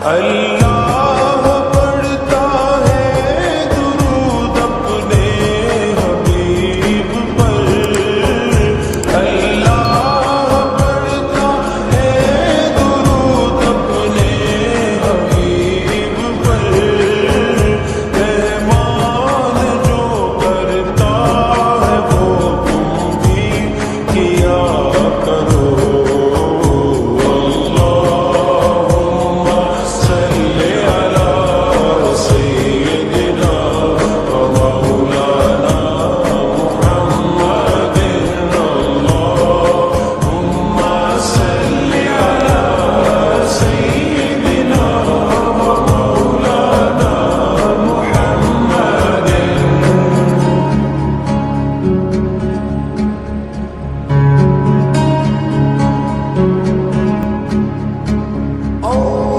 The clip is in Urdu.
اللہ پڑھتا ہے درود اپنے حبیب پر، اللہ پڑھتا ہے درود اپنے حبیب پر، رحمان جو کرتا ہے وہ تم بھی کیا کرو۔ Oh